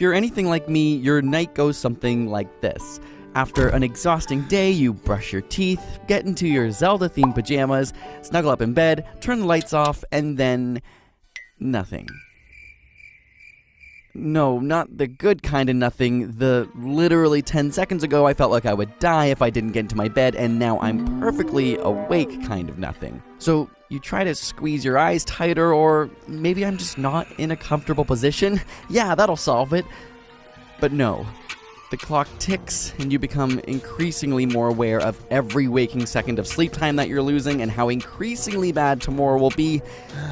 you're anything like me, your night goes something like this. After an exhausting day, you brush your teeth, get into your Zelda-themed pajamas, snuggle up in bed, turn the lights off, and then nothing. No, not the good kind of nothing. The literally 10 seconds ago I felt like I would die if I didn't get into my bed, and now I'm perfectly awake kind of nothing. So you try to squeeze your eyes tighter, or maybe I'm just not in a comfortable position. Yeah, that'll solve it. But no. The clock ticks, and you become increasingly more aware of every waking second of sleep time that you're losing and how increasingly bad tomorrow will be.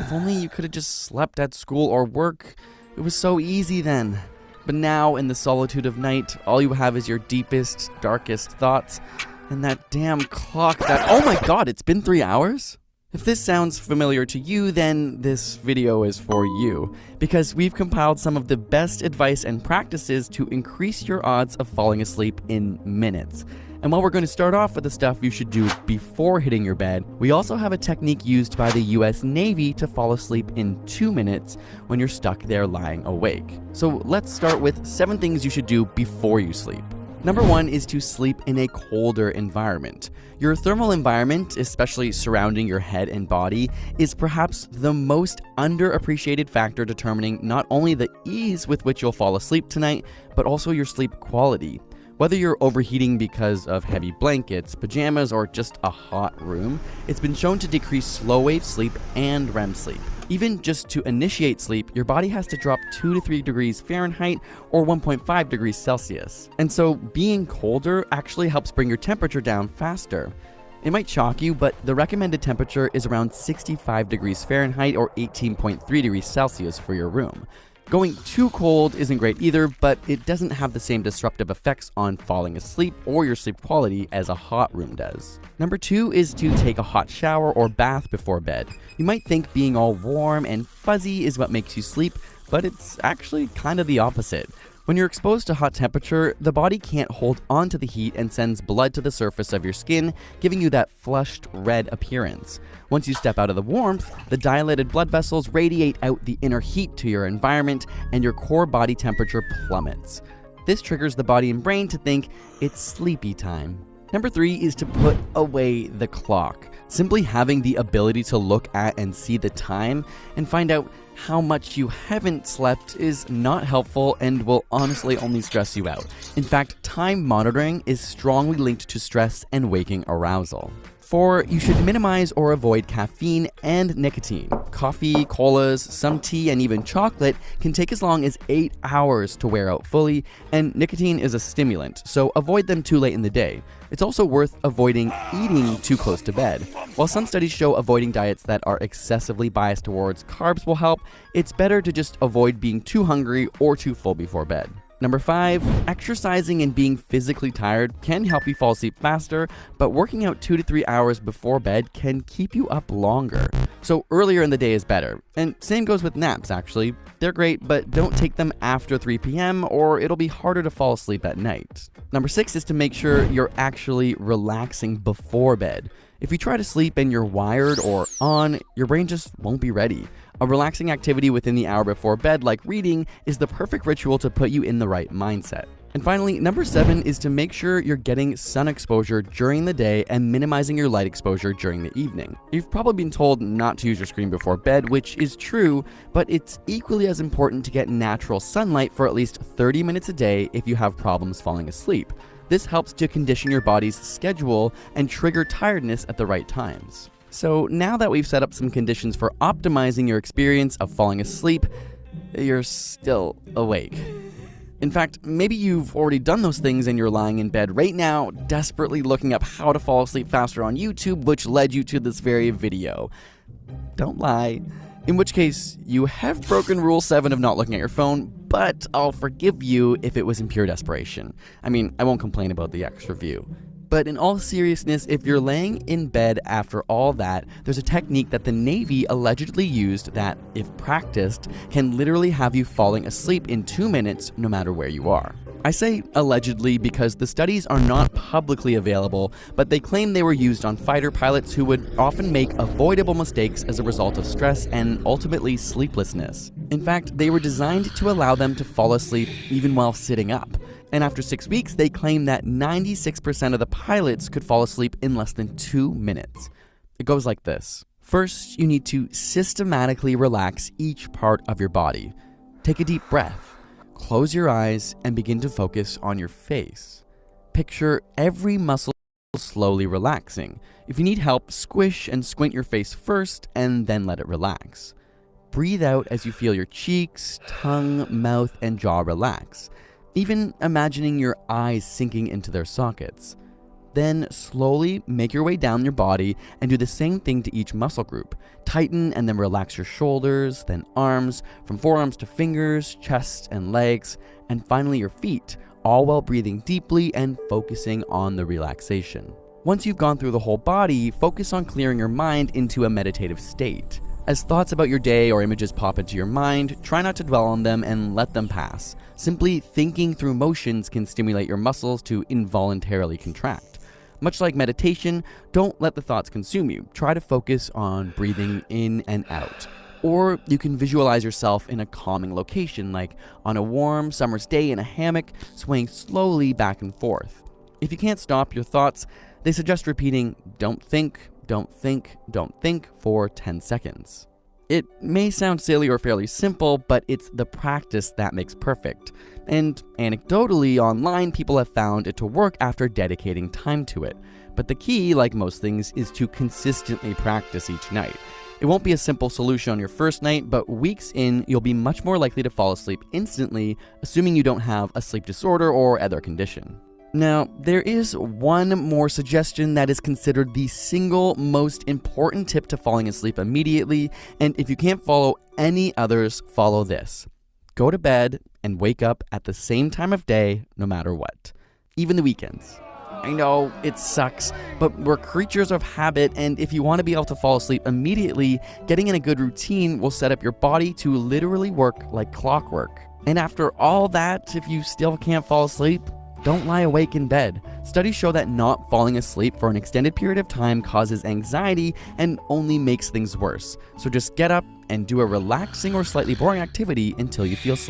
If only you could have just slept at school or work. It was so easy then. But now, in the solitude of night, all you have is your deepest, darkest thoughts, and that damn clock that— oh my god, it's been 3 hours? If this sounds familiar to you, then this video is for you, because we've compiled some of the best advice and practices to increase your odds of falling asleep in minutes. And while we're going to start off with the stuff you should do before hitting your bed, we also have a technique used by the US Navy to fall asleep in 2 minutes when you're stuck there lying awake. So let's start with 7 things you should do before you sleep. Number 1 is to sleep in a colder environment. Your thermal environment, especially surrounding your head and body, is perhaps the most underappreciated factor determining not only the ease with which you'll fall asleep tonight, but also your sleep quality. Whether you're overheating because of heavy blankets, pajamas, or just a hot room, it's been shown to decrease slow-wave sleep and REM sleep. Even just to initiate sleep, your body has to drop 2 to 3 degrees Fahrenheit or 1.5 degrees Celsius. And so being colder actually helps bring your temperature down faster. It might shock you, but the recommended temperature is around 65 degrees Fahrenheit or 18.3 degrees Celsius for your room. Going too cold isn't great either, but it doesn't have the same disruptive effects on falling asleep or your sleep quality as a hot room does. Number 2 is to take a hot shower or bath before bed. You might think being all warm and fuzzy is what makes you sleep, but it's actually kind of the opposite. When you're exposed to hot temperature, the body can't hold on to the heat and sends blood to the surface of your skin, giving you that flushed red appearance. Once you step out of the warmth, the dilated blood vessels radiate out the inner heat to your environment, and your core body temperature plummets. This triggers the body and brain to think it's sleepy time. Number 3 is to put away the clock. Simply having the ability to look at and see the time and find out how much you haven't slept is not helpful and will honestly only stress you out. In fact, time monitoring is strongly linked to stress and waking arousal. 4, you should minimize or avoid caffeine and nicotine. Coffee, colas, some tea, and even chocolate can take as long as 8 hours to wear out fully, and nicotine is a stimulant, so avoid them too late in the day. It's also worth avoiding eating too close to bed. While some studies show avoiding diets that are excessively biased towards carbs will help, it's better to just avoid being too hungry or too full before bed. Number 5, exercising and being physically tired can help you fall asleep faster, but working out 2 to 3 hours before bed can keep you up longer. So earlier in the day is better. And same goes with naps, actually. They're great, but don't take them after 3 p.m. or it'll be harder to fall asleep at night. Number 6 is to make sure you're actually relaxing before bed. If you try to sleep and you're wired or on, your brain just won't be ready. A relaxing activity within the hour before bed, like reading, is the perfect ritual to put you in the right mindset. And finally, number 7 is to make sure you're getting sun exposure during the day and minimizing your light exposure during the evening. You've probably been told not to use your screen before bed, which is true, but it's equally as important to get natural sunlight for at least 30 minutes a day if you have problems falling asleep. This helps to condition your body's schedule and trigger tiredness at the right times. So now that we've set up some conditions for optimizing your experience of falling asleep, you're still awake. In fact, maybe you've already done those things and you're lying in bed right now, desperately looking up how to fall asleep faster on YouTube, which led you to this very video. Don't lie. In which case, you have broken Rule 7 of not looking at your phone, but I'll forgive you if it was in pure desperation. I mean, I won't complain about the extra view. But in all seriousness, if you're laying in bed after all that, there's a technique that the Navy allegedly used that, if practiced, can literally have you falling asleep in 2 minutes no matter where you are. I say allegedly because the studies are not publicly available, but they claim they were used on fighter pilots who would often make avoidable mistakes as a result of stress and ultimately sleeplessness. In fact, they were designed to allow them to fall asleep even while sitting up. And after 6 weeks, they claim that 96% of the pilots could fall asleep in less than 2 minutes. It goes like this. First, you need to systematically relax each part of your body. Take a deep breath. Close your eyes and begin to focus on your face. Picture every muscle slowly relaxing. If you need help, squish and squint your face first and then let it relax. Breathe out as you feel your cheeks, tongue, mouth, and jaw relax, even imagining your eyes sinking into their sockets. Then slowly make your way down your body and do the same thing to each muscle group. Tighten and then relax your shoulders, then arms, from forearms to fingers, chest and legs, and finally your feet, all while breathing deeply and focusing on the relaxation. Once you've gone through the whole body, focus on clearing your mind into a meditative state. As thoughts about your day or images pop into your mind, try not to dwell on them and let them pass. Simply thinking through motions can stimulate your muscles to involuntarily contract. Much like meditation, don't let the thoughts consume you. Try to focus on breathing in and out. Or you can visualize yourself in a calming location, like on a warm summer's day in a hammock, swaying slowly back and forth. If you can't stop your thoughts, they suggest repeating, "Don't think, don't think, don't think" for 10 seconds. It may sound silly or fairly simple, but it's the practice that makes perfect. And anecdotally, online, people have found it to work after dedicating time to it. But the key, like most things, is to consistently practice each night. It won't be a simple solution on your first night, but weeks in, you'll be much more likely to fall asleep instantly, assuming you don't have a sleep disorder or other condition. Now, there is one more suggestion that is considered the single most important tip to falling asleep immediately, and if you can't follow any others, follow this. Go to bed and wake up at the same time of day, no matter what. Even the weekends. I know, it sucks, but we're creatures of habit, and if you want to be able to fall asleep immediately, getting in a good routine will set up your body to literally work like clockwork. And after all that, if you still can't fall asleep, don't lie awake in bed. Studies show that not falling asleep for an extended period of time causes anxiety and only makes things worse. So just get up and do a relaxing or slightly boring activity until you feel sleepy.